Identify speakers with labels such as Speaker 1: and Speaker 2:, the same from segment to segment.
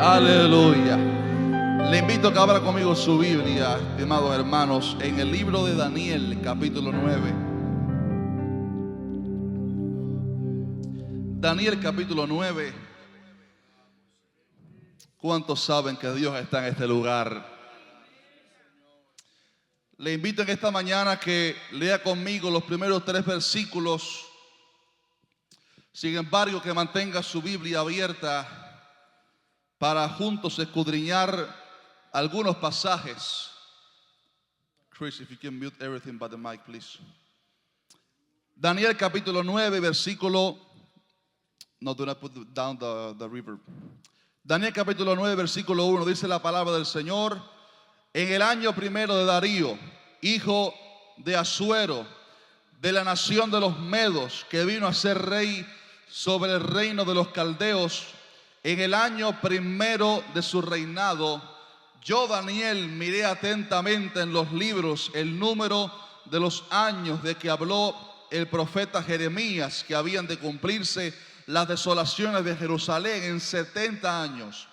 Speaker 1: Aleluya. Le invito a que abra conmigo su Biblia, estimados hermanos, en el libro de Daniel, capítulo 9. Daniel, capítulo 9. ¿Cuántos saben que Dios está en este lugar? Le invito en esta mañana que lea conmigo los primeros 3 versículos. Sin embargo, que mantenga su Biblia abierta para juntos escudriñar algunos pasajes. Chris, if you can mute everything but the mic, please. Daniel capítulo 9, versículo... No, do not put down the reverb. Daniel capítulo 9, versículo 1, dice la palabra del Señor: en el año primero de Darío, hijo de Asuero, de la nación de los Medos, que vino a ser rey sobre el reino de los caldeos, en el año primero de su reinado, yo, Daniel, miré atentamente en los libros el número de los años de que habló el profeta Jeremías, que habían de cumplirse las desolaciones de Jerusalén en 70 años.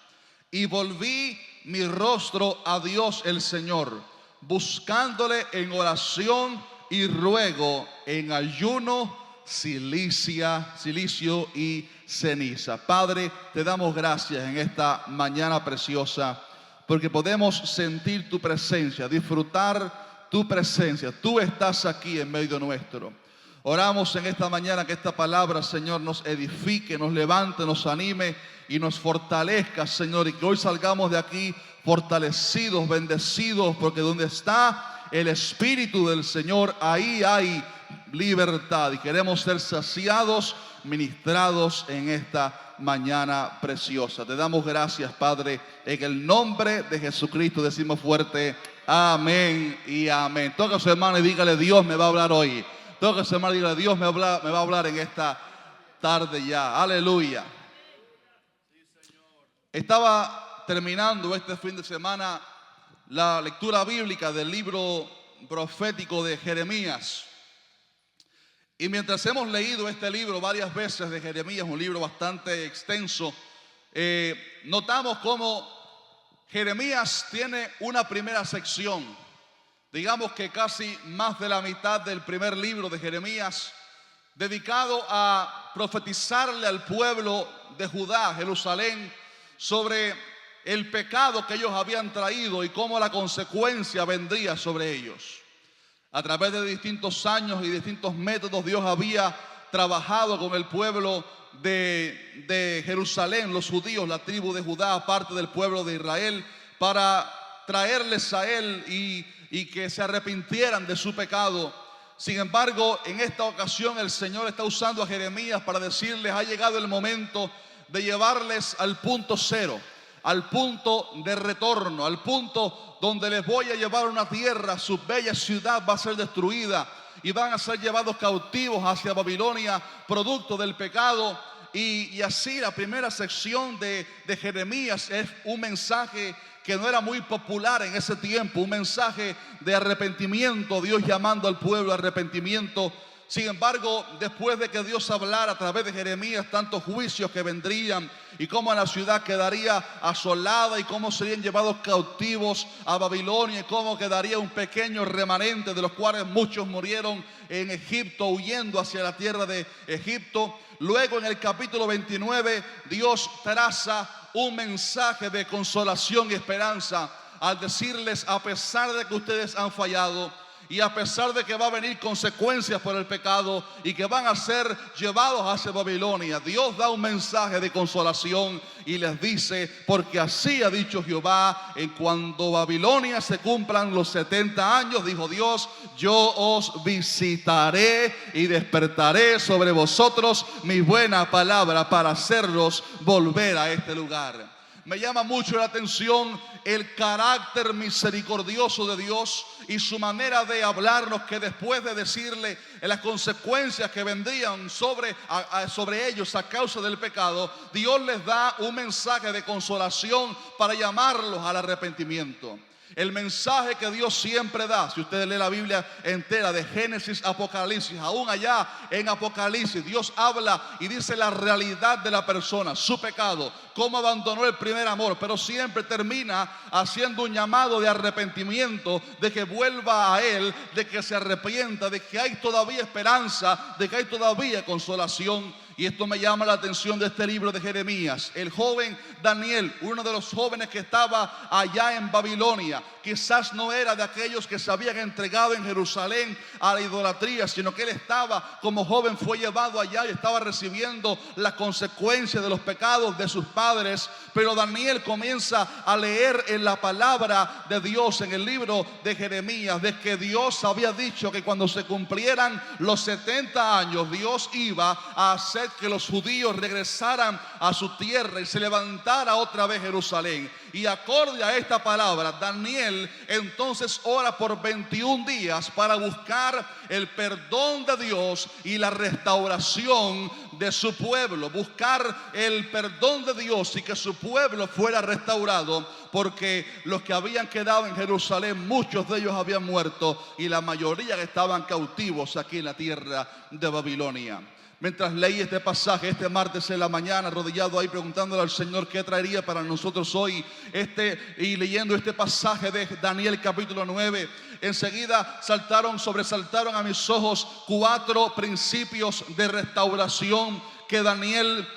Speaker 1: Y volví mi rostro a Dios el Señor, buscándole en oración y ruego, en ayuno, cilicio y ceniza. Padre, te damos gracias en esta mañana preciosa, porque podemos sentir tu presencia, disfrutar tu presencia. Tú estás aquí en medio nuestro. Oramos en esta mañana que esta palabra, Señor, nos edifique, nos levante, nos anime y nos fortalezca, Señor, y que hoy salgamos de aquí fortalecidos, bendecidos, porque donde está el Espíritu del Señor, ahí hay libertad, y queremos ser saciados, ministrados en esta mañana preciosa. Te damos gracias, Padre, en el nombre de Jesucristo decimos fuerte, amén y amén. Toca a su hermano y dígale: Dios me va a hablar hoy. Toca a su hermano y dígale: Dios me va a hablar en esta tarde ya. Aleluya. Estaba terminando este fin de semana la lectura bíblica del libro profético de Jeremías. Y mientras hemos leído este libro varias veces de Jeremías, un libro bastante extenso, notamos cómo Jeremías tiene una primera sección. Digamos que casi más de la mitad del primer libro de Jeremías, dedicado a profetizarle al pueblo de Judá, Jerusalén, sobre el pecado que ellos habían traído y cómo la consecuencia vendría sobre ellos. A través de distintos años y distintos métodos, Dios había trabajado con el pueblo de Jerusalén, los judíos, la tribu de Judá, aparte del pueblo de Israel, para traerles a Él y que se arrepintieran de su pecado. Sin embargo, en esta ocasión el Señor está usando a Jeremías para decirles: ha llegado el momento de llevarles al punto cero, al punto de retorno, al punto donde les voy a llevar a una tierra. Su bella ciudad va a ser destruida y van a ser llevados cautivos hacia Babilonia, producto del pecado. Y así la primera sección de Jeremías es un mensaje que no era muy popular en ese tiempo, un mensaje de arrepentimiento, Dios llamando al pueblo a arrepentimiento. Sin embargo, después de que Dios hablara a través de Jeremías tantos juicios que vendrían y cómo la ciudad quedaría asolada y cómo serían llevados cautivos a Babilonia y cómo quedaría un pequeño remanente, de los cuales muchos murieron en Egipto, huyendo hacia la tierra de Egipto. Luego, en el capítulo 29, Dios traza un mensaje de consolación y esperanza al decirles: a pesar de que ustedes han fallado y a pesar de que va a venir consecuencias por el pecado y que van a ser llevados hacia Babilonia, Dios da un mensaje de consolación y les dice: porque así ha dicho Jehová, en cuando Babilonia se cumplan los 70 años, dijo Dios, yo os visitaré y despertaré sobre vosotros mi buena palabra para hacerlos volver a este lugar. Me llama mucho la atención el carácter misericordioso de Dios y su manera de hablarnos, que después de decirle las consecuencias que vendrían sobre ellos a causa del pecado, Dios les da un mensaje de consolación para llamarlos al arrepentimiento. El mensaje que Dios siempre da, si usted lee la Biblia entera de Génesis a Apocalipsis, aún allá en Apocalipsis, Dios habla y dice la realidad de la persona, su pecado, cómo abandonó el primer amor, pero siempre termina haciendo un llamado de arrepentimiento, de que vuelva a Él, de que se arrepienta, de que hay todavía esperanza, de que hay todavía consolación. Y esto me llama la atención de este libro de Jeremías. El joven Daniel, uno de los jóvenes que estaba allá en Babilonia, quizás no era de aquellos que se habían entregado en Jerusalén a la idolatría, sino que él estaba como joven, fue llevado allá y estaba recibiendo las consecuencias de los pecados de sus padres. Pero Daniel comienza a leer en la palabra de Dios, en el libro de Jeremías, de que Dios había dicho que cuando se cumplieran los 70 años, Dios iba a hacer que los judíos regresaran a su tierra y se levantara otra vez Jerusalén. Y acorde a esta palabra, Daniel entonces ora por 21 días para buscar el perdón de Dios y la restauración de su pueblo. Buscar el perdón de Dios y que su pueblo fuera restaurado, porque los que habían quedado en Jerusalén, muchos de ellos habían muerto y la mayoría que estaban cautivos aquí en la tierra de Babilonia. Mientras leí este pasaje este martes en la mañana, arrodillado ahí preguntándole al Señor qué traería para nosotros hoy, y leyendo este pasaje de Daniel capítulo 9, enseguida sobresaltaron a mis ojos 4 principios de restauración que Daniel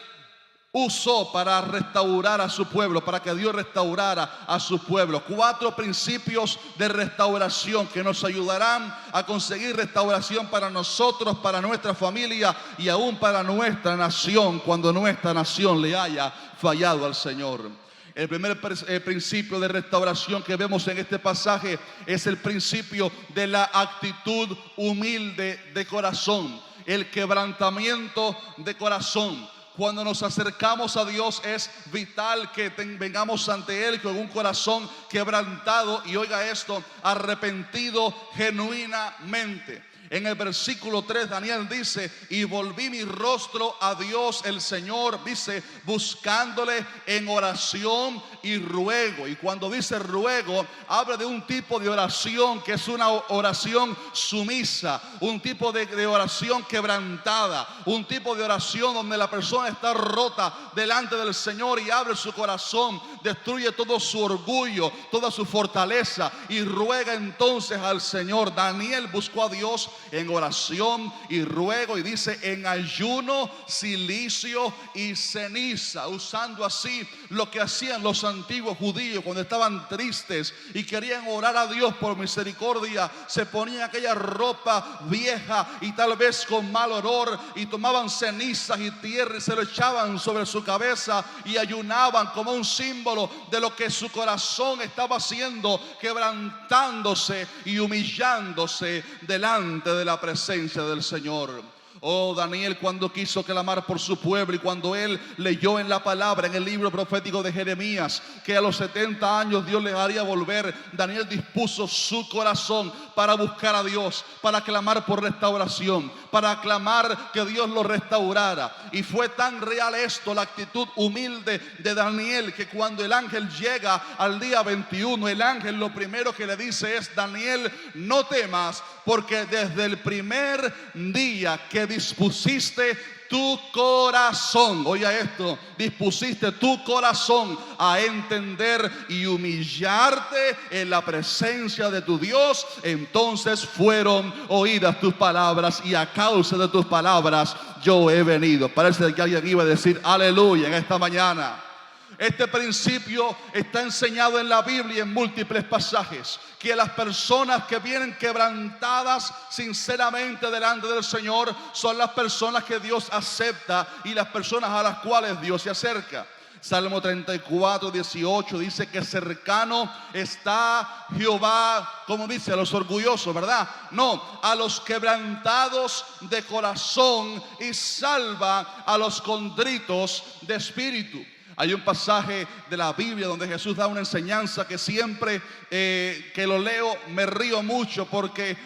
Speaker 1: usó para restaurar a su pueblo, para que Dios restaurara a su pueblo. 4 principios de restauración que nos ayudarán a conseguir restauración para nosotros, para nuestra familia y aún para nuestra nación, cuando nuestra nación le haya fallado al Señor. El primer principio de restauración que vemos en este pasaje es el principio de la actitud humilde de corazón, el quebrantamiento de corazón. Cuando nos acercamos a Dios es vital que vengamos ante Él con un corazón quebrantado y, oiga esto, arrepentido genuinamente. En el versículo 3 Daniel dice: y volví mi rostro a Dios el Señor, dice, buscándole en oración y ruego. Y cuando dice ruego, habla de un tipo de oración que es una oración sumisa, un tipo de oración quebrantada, un tipo de oración donde la persona está rota delante del Señor y abre su corazón, destruye todo su orgullo, toda su fortaleza y ruega entonces al Señor. Daniel buscó a Dios en oración y ruego, y dice en ayuno, cilicio y ceniza, usando así lo que hacían los antiguos judíos cuando estaban tristes y querían orar a Dios por misericordia. Se ponían aquella ropa vieja y tal vez con mal olor y tomaban cenizas y tierra y se lo echaban sobre su cabeza y ayunaban como un símbolo de lo que su corazón estaba haciendo, quebrantándose y humillándose delante de la presencia del Señor. Oh, Daniel, cuando quiso clamar por su pueblo y cuando él leyó en la palabra, en el libro profético de Jeremías, que a los 70 años Dios les haría volver, Daniel dispuso su corazón para buscar a Dios, para clamar por restauración, para clamar que Dios lo restaurara. Y fue tan real esto, la actitud humilde de Daniel, que cuando el ángel llega al día 21, el ángel lo primero que le dice es: Daniel, no temas, porque desde el primer día que dispusiste tu corazón, oiga esto, dispusiste tu corazón a entender y humillarte en la presencia de tu Dios, entonces fueron oídas tus palabras, y a causa de tus palabras yo he venido. Parece que alguien iba a decir aleluya en esta mañana. Este principio está enseñado en la Biblia en múltiples pasajes, que las personas que vienen quebrantadas sinceramente delante del Señor son las personas que Dios acepta y las personas a las cuales Dios se acerca. Salmo 34, 18 dice que cercano está Jehová, como dice, a los orgullosos, ¿verdad? No, a los quebrantados de corazón, y salva a los contritos de espíritu. Hay un pasaje de la Biblia donde Jesús da una enseñanza que siempre que lo leo me río mucho, porque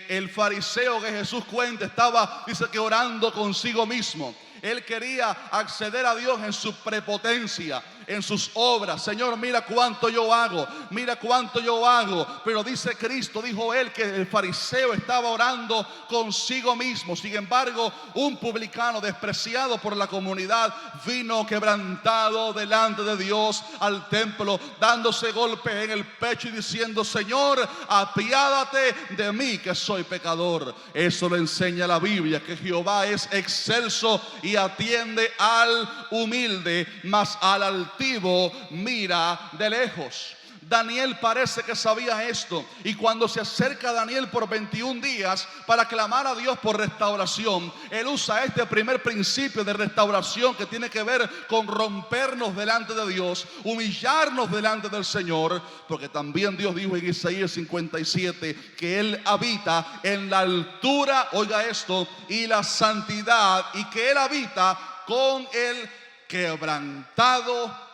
Speaker 1: el fariseo que Jesús cuenta estaba, dice que orando consigo mismo. Él quería acceder a Dios en su prepotencia, en sus obras. Señor, mira cuánto yo hago, mira cuánto yo hago. Pero dice Cristo, dijo él, que el fariseo estaba orando consigo mismo. Sin embargo, un publicano despreciado por la comunidad vino quebrantado delante de Dios al templo, dándose golpes en el pecho y diciendo: Señor, apiádate de mí, que soy pecador. Eso lo enseña la Biblia, que Jehová es excelso y atiende al humilde, mas al altivo mira de lejos. Daniel parece que sabía esto, y cuando se acerca a Daniel por 21 días para clamar a Dios por restauración, él usa este primer principio de restauración que tiene que ver con rompernos delante de Dios, humillarnos delante del Señor, porque también Dios dijo en Isaías 57 que Él habita en la altura, oiga esto, y la santidad, y que Él habita con el quebrantado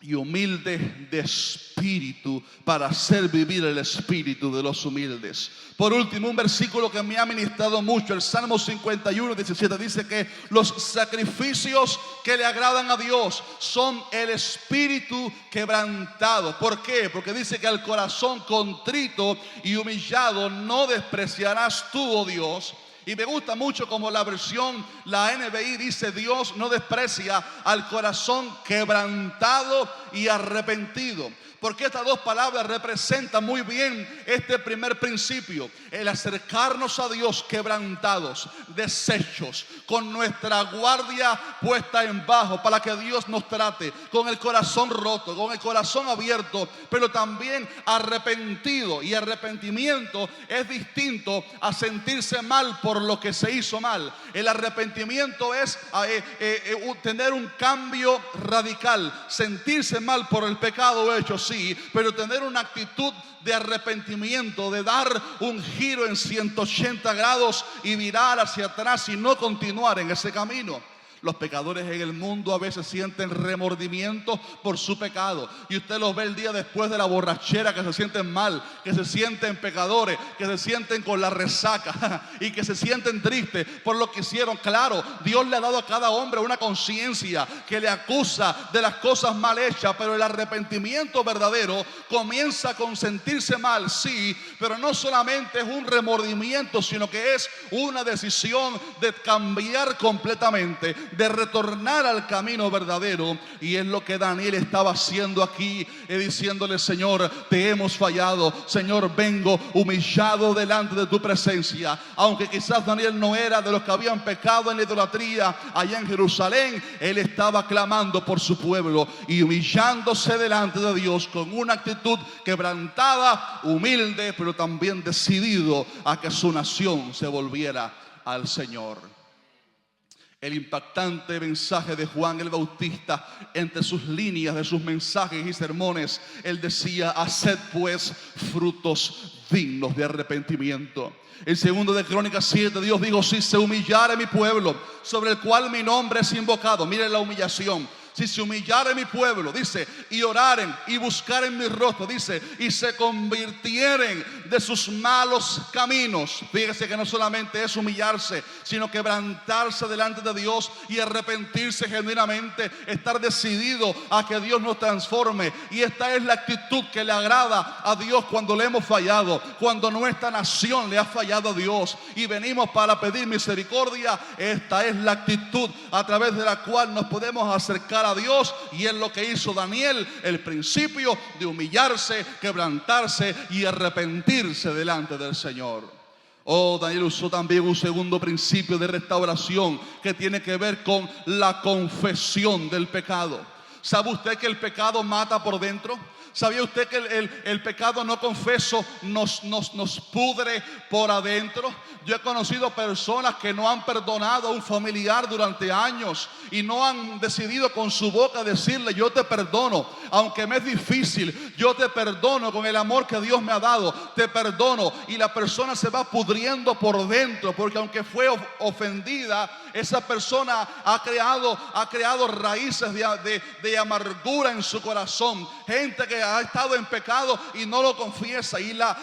Speaker 1: y humilde de espíritu, para hacer vivir el espíritu de los humildes. Por último, un versículo que me ha ministrado mucho, el Salmo 51:17, dice que los sacrificios que le agradan a Dios son el espíritu quebrantado. ¿Por qué? Porque dice que al corazón contrito y humillado no despreciarás tú, oh Dios. Y me gusta mucho como la versión, la NBI, dice: Dios no desprecia al corazón quebrantado y arrepentido. Porque estas dos palabras representan muy bien este primer principio: el acercarnos a Dios quebrantados, deshechos, con nuestra guardia puesta en bajo, para que Dios nos trate, con el corazón roto, con el corazón abierto, pero también arrepentido. Y arrepentimiento es distinto a sentirse mal por lo que se hizo mal. El arrepentimiento es tener un cambio radical, sentirse mal por el pecado hecho, sí, pero tener una actitud de arrepentimiento, de dar un giro en 180 grados y virar hacia atrás y no continuar en ese camino. Los pecadores en el mundo a veces sienten remordimiento por su pecado, y usted los ve el día después de la borrachera, que se sienten mal, que se sienten pecadores, que se sienten con la resaca y que se sienten tristes por lo que hicieron. Claro, Dios le ha dado a cada hombre una conciencia que le acusa de las cosas mal hechas, pero el arrepentimiento verdadero comienza con sentirse mal, sí, pero no solamente es un remordimiento, sino que es una decisión de cambiar completamente, de retornar al camino verdadero. Y es lo que Daniel estaba haciendo aquí, diciéndole: Señor, te hemos fallado. Señor, vengo humillado delante de tu presencia. Aunque quizás Daniel no era de los que habían pecado en la idolatría allá en Jerusalén, él estaba clamando por su pueblo y humillándose delante de Dios con una actitud quebrantada, humilde, pero también decidido a que su nación se volviera al Señor. El impactante mensaje de Juan el Bautista, entre sus líneas de sus mensajes y sermones, él decía: haced pues frutos dignos de arrepentimiento. En 2 de Crónicas 7, Dios dijo: si se humillare mi pueblo, sobre el cual mi nombre es invocado. Miren la humillación. Si se humillare mi pueblo, dice, y oraren y buscaren mi rostro, dice, y se convirtieren de sus malos caminos. Fíjese que no solamente es humillarse, sino quebrantarse delante de Dios y arrepentirse genuinamente, estar decidido a que Dios nos transforme. Y esta es la actitud que le agrada a Dios cuando le hemos fallado, cuando nuestra nación le ha fallado a Dios y venimos para pedir misericordia. Esta es la actitud a través de la cual nos podemos acercar a Dios, y es lo que hizo Daniel, el principio de humillarse, quebrantarse y arrepentirse delante del Señor. Daniel usó también un segundo principio de restauración que tiene que ver con la confesión del pecado. ¿Sabe usted que el pecado mata por dentro? ¿Sabía usted que el pecado no confeso nos pudre por adentro? Yo he conocido personas que no han perdonado a un familiar durante años y no han decidido con su boca decirle: yo te perdono, aunque me es difícil, yo te perdono con el amor que Dios me ha dado, te perdono. Y la persona se va pudriendo por dentro, porque aunque fue ofendida, esa persona ha creado raíces de amargura en su corazón. Gente que ha estado en pecado y no lo confiesa, y la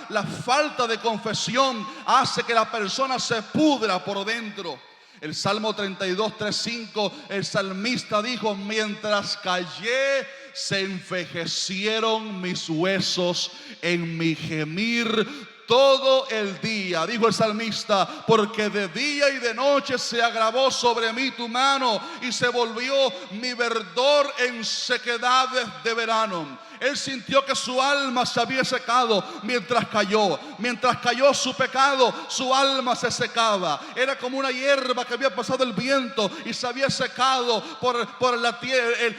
Speaker 1: falta de confesión hace que la persona se pudra por dentro. El Salmo 32, 3, 5, el salmista dijo: mientras callé, se envejecieron mis huesos en mi gemir todo el día. Dijo el salmista: porque de día y de noche se agravó sobre mí tu mano, y se volvió mi verdor en sequedades de verano. Él sintió que su alma se había secado mientras cayó. Mientras cayó su pecado, su alma se secaba. Era como una hierba que había pasado el viento y se había secado por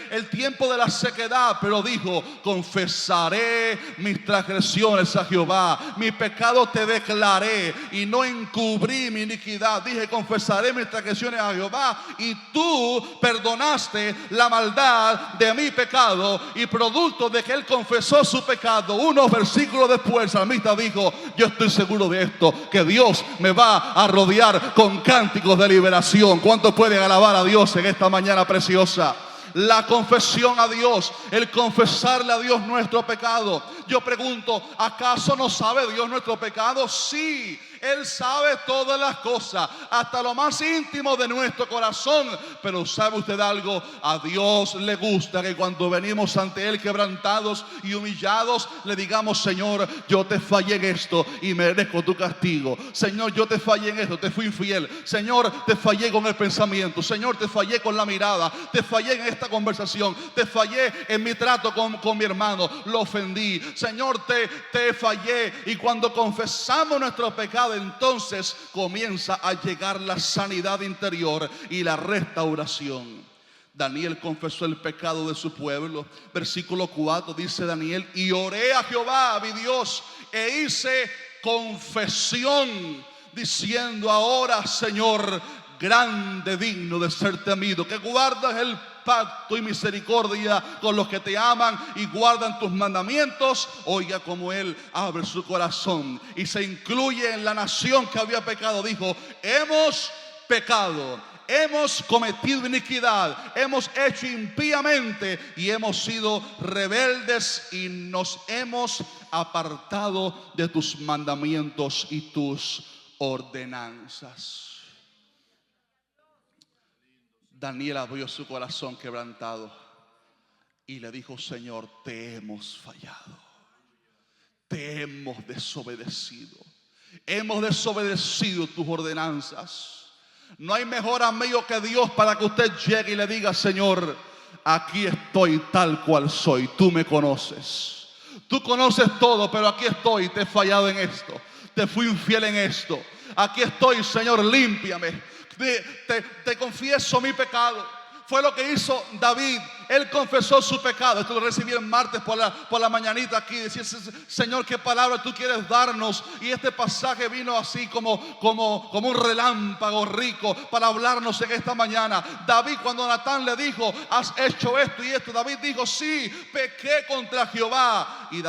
Speaker 1: el tiempo de la sequedad. Pero dijo: confesaré mis transgresiones a Jehová, mi pecado te declaré y no encubrí mi iniquidad. Dije: confesaré mis transgresiones a Jehová, y tú perdonaste la maldad de mi pecado. Y producto de que él confesó su pecado, unos versículos después, el salmista dijo: yo estoy seguro de esto, que Dios me va a rodear con cánticos de liberación. ¿Cuántos pueden alabar a Dios en esta mañana preciosa? La confesión a Dios, el confesarle a Dios nuestro pecado. Yo pregunto: ¿acaso no sabe Dios nuestro pecado? Sí, Él sabe todas las cosas, hasta lo más íntimo de nuestro corazón. Pero ¿sabe usted algo? A Dios le gusta que cuando venimos ante Él quebrantados y humillados, le digamos: Señor, yo te fallé en esto y merezco tu castigo. Señor, yo te fallé en esto, te fui infiel. Señor, te fallé con el pensamiento. Señor, te fallé con la mirada. Te fallé en esta conversación. Te fallé en mi trato con mi hermano. Lo ofendí. Señor, te fallé. Y cuando confesamos nuestro pecado, entonces comienza a llegar la sanidad interior y la restauración. Daniel confesó el pecado de su pueblo. Versículo 4 dice Daniel: y oré a Jehová mi Dios e hice confesión, diciendo: ahora, Señor, grande, digno de ser temido, que guardas el pacto y misericordia con los que te aman y guardan tus mandamientos. Oiga cómo él abre su corazón y se incluye en la nación que había pecado. Dijo: hemos pecado, hemos cometido iniquidad, hemos hecho impíamente y hemos sido rebeldes y nos hemos apartado de tus mandamientos y tus ordenanzas. Daniel abrió su corazón quebrantado y le dijo: Señor, te hemos fallado, te hemos desobedecido tus ordenanzas. No hay mejor amigo que Dios para que usted llegue y le diga: Señor, aquí estoy tal cual soy, tú me conoces, tú conoces todo, pero aquí estoy, te he fallado en esto, te fui infiel en esto, aquí estoy, Señor, límpiame. Te confieso mi pecado. Fue lo que hizo David. Él confesó su pecado. Esto lo recibí el martes por la mañanita aquí. Decía: Señor, ¿qué palabra tú quieres darnos? Y este pasaje vino así como un relámpago rico para hablarnos en esta mañana. David, cuando Natán le dijo: has hecho esto y esto, David dijo: sí, pequé contra Jehová. Y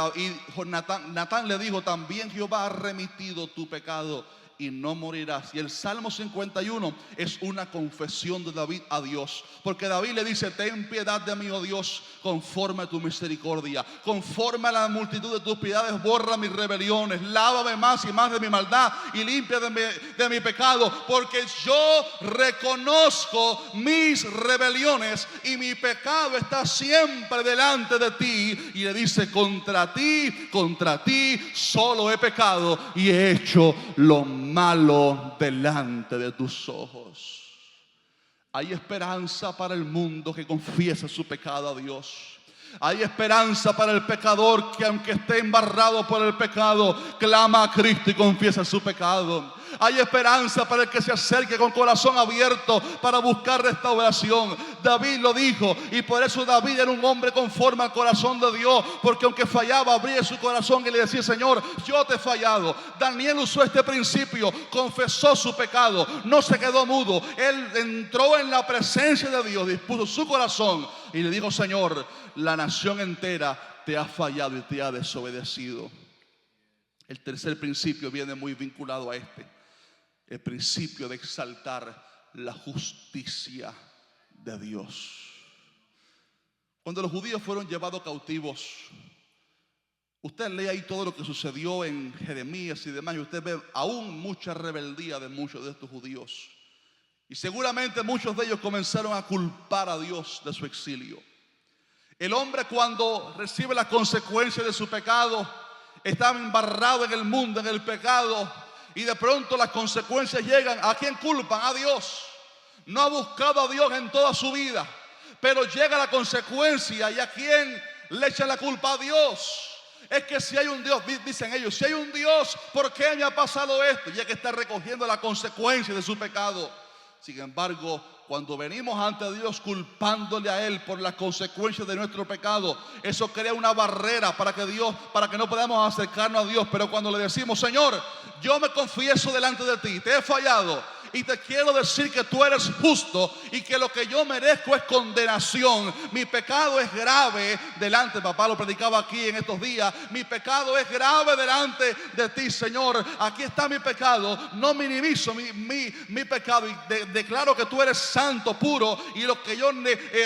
Speaker 1: Natán le dijo: también Jehová ha remitido tu pecado y no morirás. Y el Salmo 51 es una confesión de David a Dios, porque David le dice: ten piedad de mí, oh Dios, conforme a tu misericordia, conforme a la multitud de tus piedades, borra mis rebeliones, lávame más y más de mi maldad y limpia de mi pecado, porque yo reconozco mis rebeliones y mi pecado está siempre delante de ti. Y le dice: contra ti solo he pecado y he hecho lo malo delante de tus ojos. Hay esperanza para el mundo que confiesa su pecado a Dios. Hay esperanza para el pecador que, aunque esté embarrado por el pecado, clama a Cristo y confiesa su pecado. Hay esperanza para el que se acerque con corazón abierto para buscar restauración. David lo dijo, y por eso David era un hombre conforme al corazón de Dios, porque aunque fallaba, abría su corazón y le decía: Señor, yo te he fallado. Daniel usó este principio, confesó su pecado, no se quedó mudo. Él entró en la presencia de Dios, dispuso su corazón y le dijo: Señor, la nación entera te ha fallado y te ha desobedecido. El tercer principio viene muy vinculado a este: el principio de exaltar la justicia de Dios. Cuando los judíos fueron llevados cautivos, usted lee ahí todo lo que sucedió en Jeremías y demás, y usted ve aún mucha rebeldía de muchos de estos judíos. Y seguramente muchos de ellos comenzaron a culpar a Dios de su exilio. El hombre, cuando recibe las consecuencias de su pecado, estaba embarrado en el mundo, en el pecado, y de pronto las consecuencias llegan. ¿A quién culpan? A Dios. No ha buscado a Dios en toda su vida, pero llega la consecuencia, ¿y a quién le echan la culpa? A Dios. Es que si hay un Dios, dicen ellos, si hay un Dios, ¿por qué me ha pasado esto? Ya que está recogiendo la consecuencia de su pecado. Sin embargo, cuando venimos ante Dios culpándole a Él por las consecuencias de nuestro pecado, eso crea una barrera para que no podamos acercarnos a Dios. Pero cuando le decimos, Señor, yo me confieso delante de ti, te he fallado, y te quiero decir que tú eres justo y que lo que yo merezco es condenación. Mi pecado es grave delante, papá lo predicaba aquí en estos días, mi pecado es grave delante de ti, Señor. Aquí está mi pecado, no minimizo mi pecado y declaro que tú eres santo, puro, y lo que yo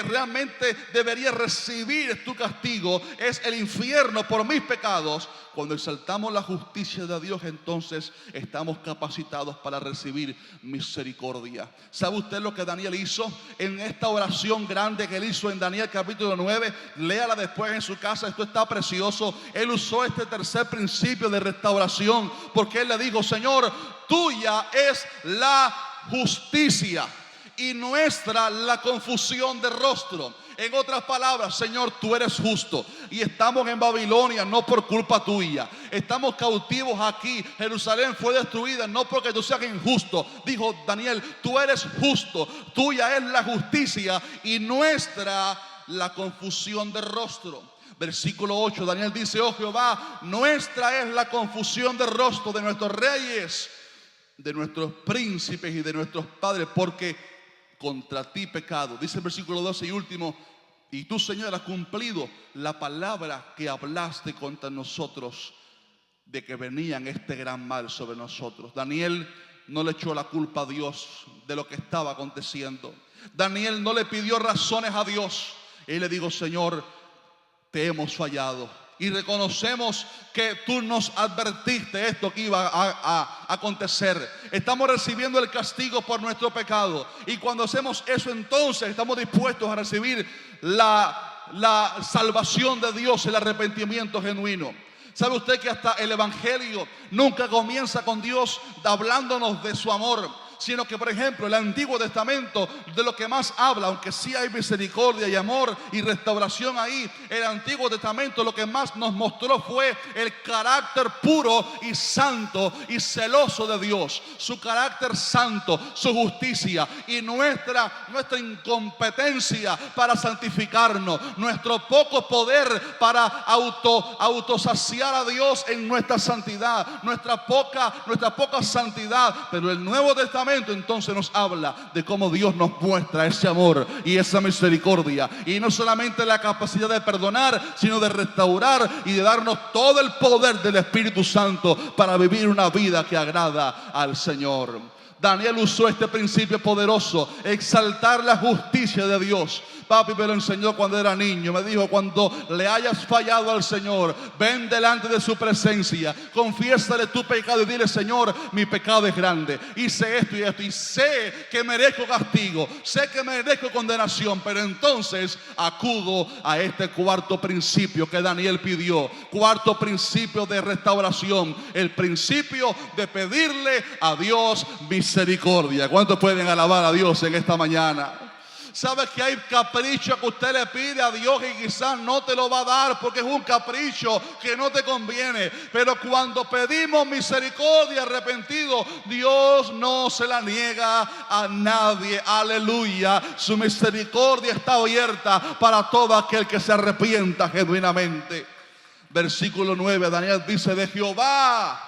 Speaker 1: realmente debería recibir es tu castigo, es el infierno por mis pecados. Cuando exaltamos la justicia de Dios, entonces estamos capacitados para recibir misericordia. ¿Sabe usted lo que Daniel hizo en esta oración grande que él hizo en Daniel capítulo 9? Léala después en su casa, esto está precioso. Él usó este tercer principio de restauración, porque él le dijo, Señor, tuya es la justicia y nuestra la confusión de rostro. En otras palabras, Señor, tú eres justo. Y estamos en Babilonia no por culpa tuya. Estamos cautivos aquí. Jerusalén fue destruida no porque tú seas injusto. Dijo Daniel, tú eres justo. Tuya es la justicia y nuestra la confusión de rostro. Versículo 8, Daniel dice, oh Jehová, nuestra es la confusión de rostro de nuestros reyes, de nuestros príncipes y de nuestros padres, porque contra ti pecado. Dice el versículo 12 y último, y tú, Señor, has cumplido la palabra que hablaste contra nosotros de que venían este gran mal sobre nosotros. Daniel no le echó la culpa a Dios de lo que estaba aconteciendo. Daniel no le pidió razones a Dios. Él le dijo, Señor, te hemos fallado. Y reconocemos que tú nos advertiste esto que iba a acontecer. Estamos recibiendo el castigo por nuestro pecado. Y cuando hacemos eso, entonces estamos dispuestos a recibir la salvación de Dios, el arrepentimiento genuino. ¿Sabe usted que hasta el Evangelio nunca comienza con Dios hablándonos de su amor? Sino que, por ejemplo, el Antiguo Testamento de lo que más habla, aunque sí hay misericordia y amor y restauración ahí, el Antiguo Testamento lo que más nos mostró fue el carácter puro y santo y celoso de Dios, su carácter santo, su justicia y nuestra incompetencia para santificarnos, nuestro poco poder para autosaciar a Dios en nuestra santidad, nuestra poca santidad. Pero el Nuevo Testamento entonces nos habla de cómo Dios nos muestra ese amor y esa misericordia, y no solamente la capacidad de perdonar, sino de restaurar y de darnos todo el poder del Espíritu Santo para vivir una vida que agrada al Señor. Daniel usó este principio poderoso, exaltar la justicia de Dios. Papi me lo enseñó cuando era niño. Me dijo, cuando le hayas fallado al Señor, ven delante de su presencia, confiésale tu pecado y dile, Señor, mi pecado es grande, hice esto y esto, y sé que merezco castigo, sé que merezco condenación, pero entonces acudo a este cuarto principio que Daniel pidió. Cuarto principio de restauración, el principio de pedirle a Dios misericordia. ¿Cuántos pueden alabar a Dios en esta mañana? ¿Sabe que hay capricho que usted le pide a Dios y quizás no te lo va a dar porque es un capricho que no te conviene? Pero cuando pedimos misericordia arrepentido, Dios no se la niega a nadie. Aleluya. Su misericordia está abierta para todo aquel que se arrepienta genuinamente. Versículo 9, Daniel dice, de Jehová,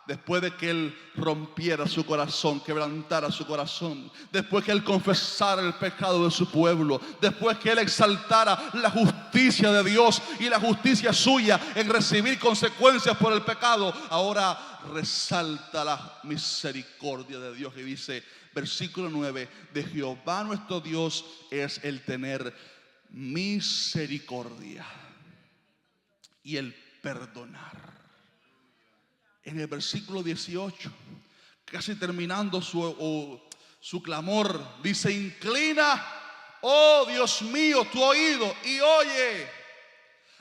Speaker 1: después de que él rompiera su corazón, quebrantara su corazón, después que él confesara el pecado de su pueblo, después que él exaltara la justicia de Dios y la justicia suya en recibir consecuencias por el pecado, ahora resalta la misericordia de Dios y dice, versículo 9, de Jehová nuestro Dios es el tener misericordia y el perdonar. En el versículo 18, casi terminando Su clamor dice: inclina, oh Dios mío, tu oído y oye.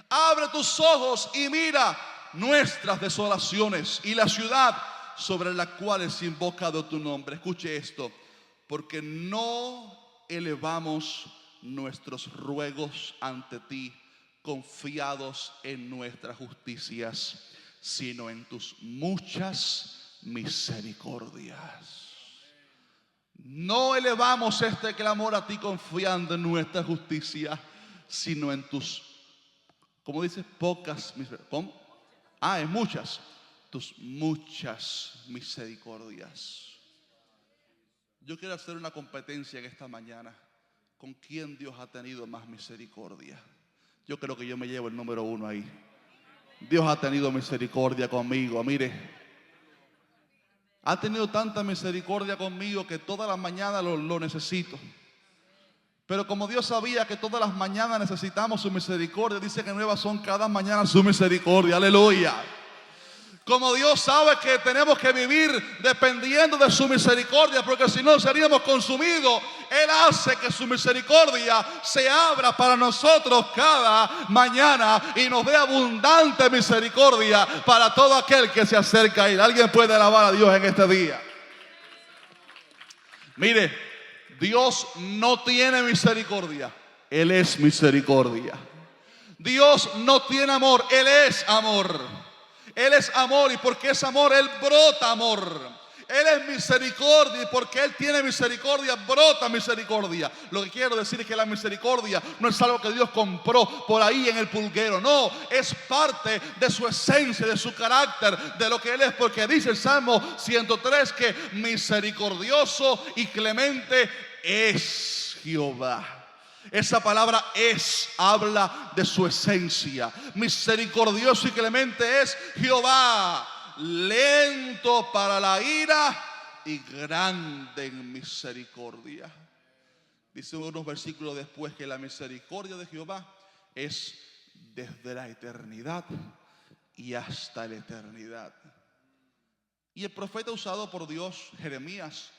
Speaker 1: Abre tus ojos y mira nuestras desolaciones y la ciudad sobre la cual es invocado tu nombre. Escuche esto: porque no elevamos nuestros ruegos ante ti confiados en nuestras justicias, sino en tus muchas misericordias. No elevamos este clamor a ti confiando en nuestra justicia, sino en tus, ¿cómo dice? Pocas misericordias. ¿Cómo? En muchas. Tus muchas misericordias. Yo quiero hacer una competencia en esta mañana. ¿Con quién Dios ha tenido más misericordia? Yo creo que yo me llevo el número 1 ahí. Dios ha tenido misericordia conmigo. Mire, ha tenido tanta misericordia conmigo que todas las mañanas lo necesito. Pero como Dios sabía que todas las mañanas necesitamos su misericordia, dice que nuevas son cada mañana su misericordia. Aleluya. Como Dios sabe que tenemos que vivir dependiendo de su misericordia, porque si no seríamos consumidos, Él hace que su misericordia se abra para nosotros cada mañana y nos dé abundante misericordia para todo aquel que se acerca a Él. ¿Alguien puede alabar a Dios en este día? Mire, Dios no tiene misericordia, Él es misericordia. Dios no tiene amor, Él es amor. Él es amor, y porque es amor, Él brota amor. Él es misericordia, y porque Él tiene misericordia, brota misericordia. Lo que quiero decir es que la misericordia no es algo que Dios compró por ahí en el pulguero. No, es parte de su esencia, de su carácter, de lo que Él es. Porque dice el Salmo 103 que misericordioso y clemente es Jehová. Esa palabra es, habla de su esencia. Misericordioso y clemente es Jehová, lento para la ira y grande en misericordia. Dice unos versículos después que la misericordia de Jehová es desde la eternidad y hasta la eternidad. Y el profeta usado por Dios, Jeremías,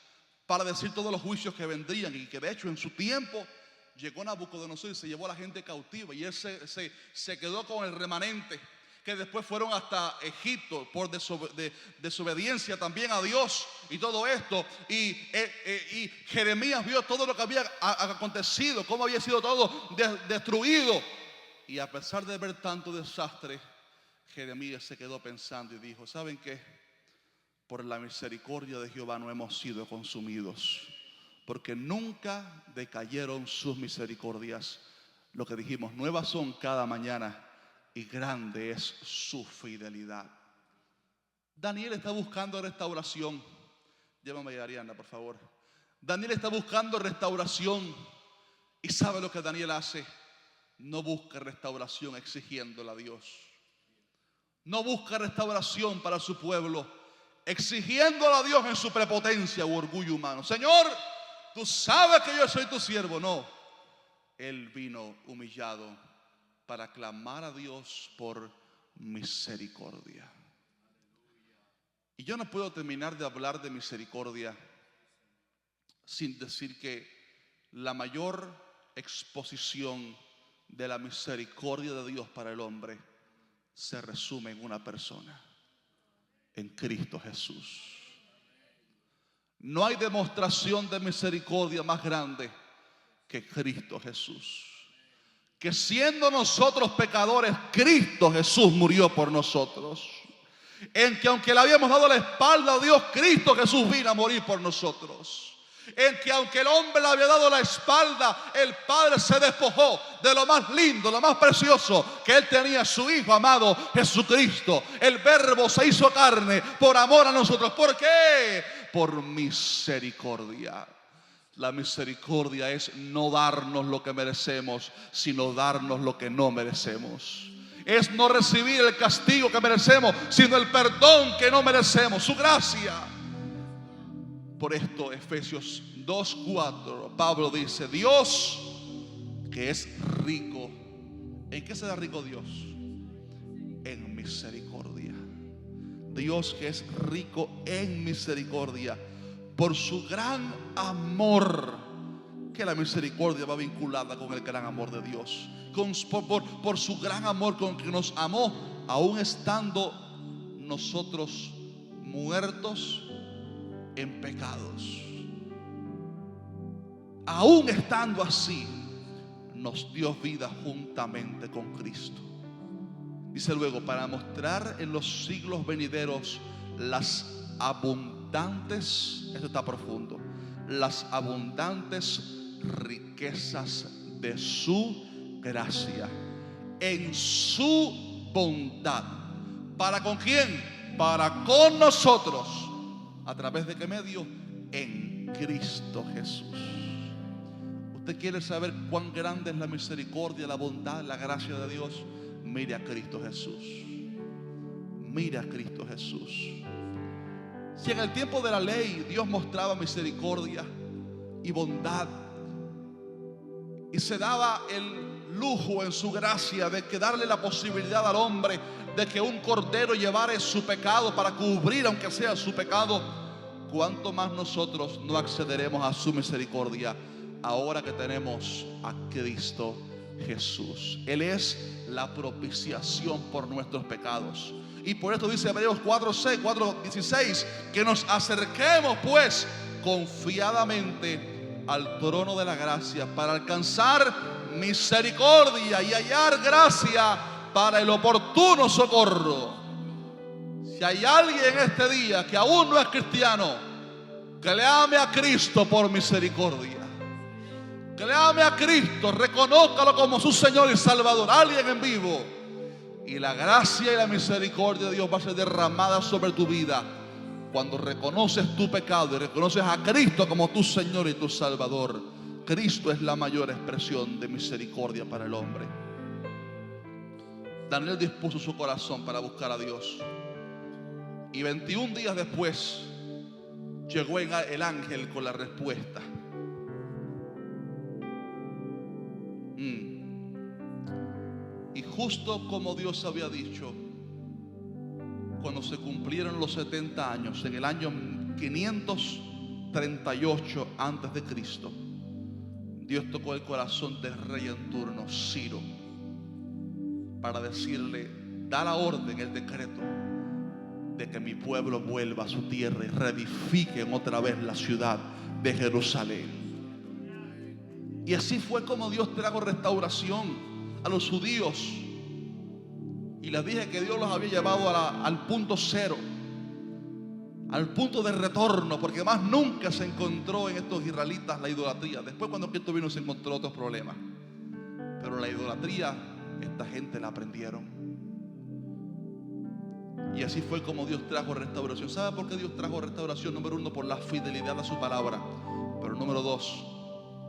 Speaker 1: para decir todos los juicios que vendrían, y que de hecho en su tiempo llegó Nabucodonosor y se llevó a la gente cautiva, y él se quedó con el remanente, que después fueron hasta Egipto por desobediencia también a Dios y todo esto. Y Jeremías vio todo lo que había acontecido, cómo había sido todo destruido. Y a pesar de ver tanto desastre, Jeremías se quedó pensando y dijo: ¿saben qué? Por la misericordia de Jehová no hemos sido consumidos, porque nunca decayeron sus misericordias. Lo que dijimos, nuevas son cada mañana y grande es su fidelidad. Daniel está buscando restauración. Llévame a Ariana, por favor. Daniel está buscando restauración. ¿Y sabe lo que Daniel hace? No busca restauración exigiéndola a Dios. No busca restauración para su pueblo exigiéndola a Dios en su prepotencia u orgullo humano. Señor, tú sabes que yo soy tu siervo. No, Él vino humillado para clamar a Dios por misericordia. Y yo no puedo terminar de hablar de misericordia sin decir que la mayor exposición de la misericordia de Dios para el hombre se resume en una persona, en Cristo Jesús. No hay demostración de misericordia más grande que Cristo Jesús. Que siendo nosotros pecadores, Cristo Jesús murió por nosotros. En que aunque le habíamos dado la espalda a Dios, Cristo Jesús vino a morir por nosotros. En que aunque el hombre le había dado la espalda, el Padre se despojó de lo más lindo, lo más precioso que Él tenía, su Hijo amado Jesucristo. El Verbo se hizo carne por amor a nosotros. ¿Por qué? Por misericordia. La misericordia es no darnos lo que merecemos, sino darnos lo que no merecemos. Es no recibir el castigo que merecemos, sino el perdón que no merecemos, su gracia. Por esto, Efesios 2:4, Pablo dice: Dios, que es rico, ¿en qué será rico Dios? En misericordia. Dios, que es rico en misericordia, por su gran amor, que la misericordia va vinculada con el gran amor de Dios, por su gran amor con que nos amó, aún estando nosotros muertos en pecados. Aún estando así, nos dio vida juntamente con Cristo. Dice luego, para mostrar en los siglos venideros las abundantes, esto está profundo, las abundantes riquezas de su gracia en su bondad. ¿Para con quién? Para con nosotros. ¿A través de qué medio? En Cristo Jesús. ¿Usted quiere saber cuán grande es la misericordia, la bondad, la gracia de Dios? Mire a Cristo Jesús. Mire a Cristo Jesús. Si en el tiempo de la ley Dios mostraba misericordia y bondad, y se daba el lujo en su gracia de que darle la posibilidad al hombre de que un cordero llevara su pecado para cubrir aunque sea su pecado, ¿cuánto más nosotros no accederemos a su misericordia ahora que tenemos a Cristo Jesús? Él es la propiciación por nuestros pecados. Y por esto dice Hebreos 4:16, que nos acerquemos pues confiadamente al trono de la gracia para alcanzar misericordia y hallar gracia para el oportuno socorro. Si hay alguien en este día que aún no es cristiano, que le ame a Cristo por misericordia, que le ame a Cristo, reconózcalo como su Señor y Salvador. Alguien en vivo, y la gracia y la misericordia de Dios va a ser derramada sobre tu vida cuando reconoces tu pecado y reconoces a Cristo como tu Señor y tu Salvador. Cristo es la mayor expresión de misericordia para el hombre. Daniel dispuso su corazón para buscar a Dios, y 21 días después llegó el ángel con la respuesta. Y justo como Dios había dicho, cuando se cumplieron los 70 años, en el año 538 antes de Cristo, Dios tocó el corazón del rey en turno, Ciro, para decirle: da la orden, el decreto de que mi pueblo vuelva a su tierra y reedifiquen otra vez la ciudad de Jerusalén. Y así fue como Dios trajo restauración a los judíos. Y les dije que Dios los había llevado al punto cero, al punto de retorno, porque más nunca se encontró en estos israelitas la idolatría. Después, cuando Cristo vino, se encontró otros problemas, pero la idolatría, esta gente la aprendieron. Y así fue como Dios trajo restauración. ¿Sabe por qué Dios trajo restauración? Número uno, por la fidelidad a su palabra. Pero número dos,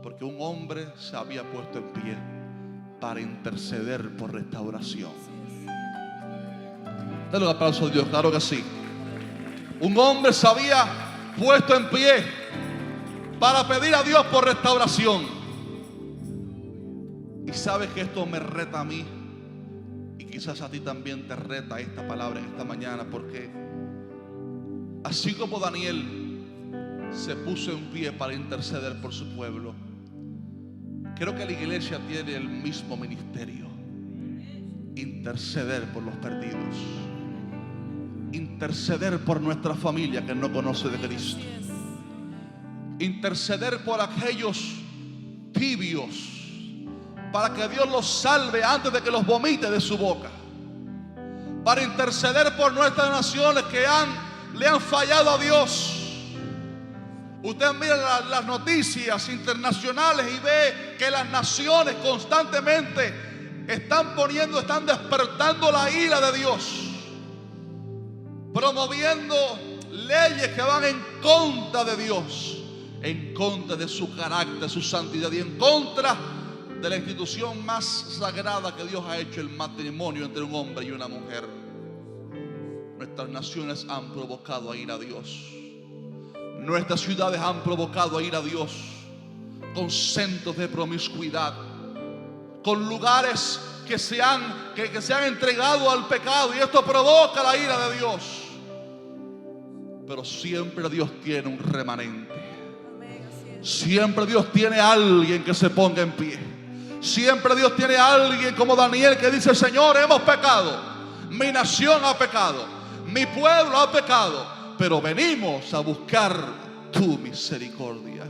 Speaker 1: porque un hombre se había puesto en pie para interceder por restauración. Dale un aplauso a Dios, claro que sí. Un hombre se había puesto en pie para pedir a Dios por restauración. Y sabes que esto me reta a mí, y quizás a ti también te reta esta palabra en esta mañana, porque así como Daniel se puso en pie para interceder por su pueblo, creo que la iglesia tiene el mismo ministerio: interceder por los perdidos, interceder por nuestra familia que no conoce de Cristo, interceder por aquellos tibios para que Dios los salve antes de que los vomite de su boca, para interceder por nuestras naciones que le han fallado a Dios. Usted mira las noticias internacionales y ve que las naciones constantemente están despertando la ira de Dios, promoviendo leyes que van en contra de Dios, en contra de su carácter, su santidad, y en contra de la institución más sagrada que Dios ha hecho, el matrimonio entre un hombre y una mujer. Nuestras naciones han provocado a ir a Dios. Nuestras ciudades han provocado a ir a Dios con centros de promiscuidad, con lugares que se han entregado al pecado, y esto provoca la ira de Dios. pero siempre Dios tiene un remanente. Siempre Dios tiene a alguien que se ponga en pie. Siempre Dios tiene a alguien como Daniel que dice: Señor, hemos pecado, mi nación ha pecado, mi pueblo ha pecado, pero venimos a buscar tu misericordia.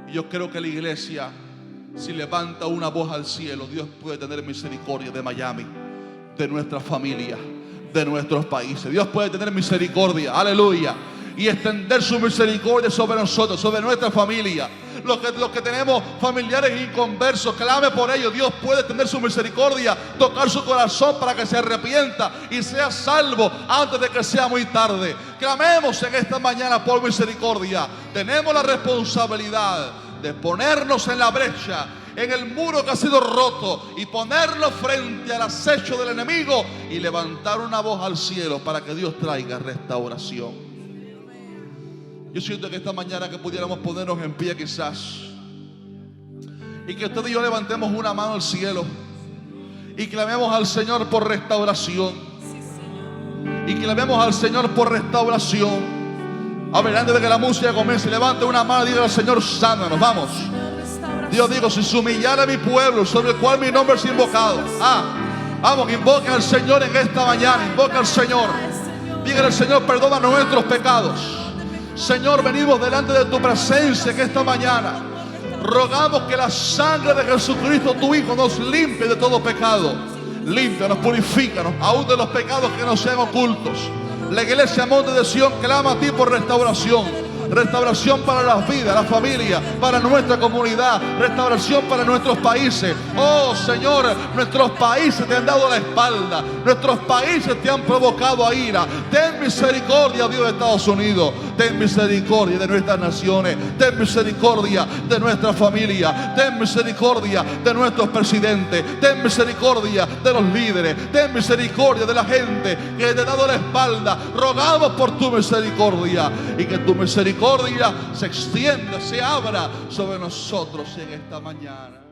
Speaker 1: Y yo creo que la iglesia, si levanta una voz al cielo, Dios puede tener misericordia de Miami, de nuestra familia, de nuestros países. Dios puede tener misericordia, aleluya, y extender su misericordia sobre nosotros, sobre nuestra familia. Los que tenemos familiares inconversos, clame por ellos. Dios puede tener su misericordia, tocar su corazón para que se arrepienta y sea salvo antes de que sea muy tarde. Clamemos en esta mañana por misericordia. Tenemos la responsabilidad de ponernos en la brecha, en el muro que ha sido roto, y ponernos frente al acecho del enemigo y levantar una voz al cielo para que Dios traiga restauración. Yo siento que esta mañana que pudiéramos ponernos en pie quizás, y que usted y yo levantemos una mano al cielo y clamemos al Señor por restauración. Y clamemos al Señor por restauración. A ver, antes de que la música comience, levante una mano y diga al Señor: sánanos, vamos. Dios dijo: si se humillara mi pueblo, sobre el cual mi nombre es invocado. Vamos, invoquen al Señor en esta mañana. Invoquen al Señor. Díganle al Señor: perdona nuestros pecados. Señor, venimos delante de tu presencia en esta mañana. Rogamos que la sangre de Jesucristo, tu Hijo, nos limpie de todo pecado. Límpianos, purifícanos, aún de los pecados que nos sean ocultos. La iglesia Monte de Sión clama a ti por restauración. Restauración para las vidas, la familia, para nuestra comunidad. Restauración para nuestros países. Oh Señor, nuestros países te han dado la espalda. Nuestros países te han provocado a ira. Ten misericordia, Dios de Estados Unidos. Ten misericordia de nuestras naciones. Ten misericordia de nuestra familia. Ten misericordia de nuestros presidentes. Ten misericordia de los líderes. Ten misericordia de la gente que te ha dado la espalda. Rogamos por tu misericordia, y que tu misericordia se extienda, se abra sobre nosotros en esta mañana.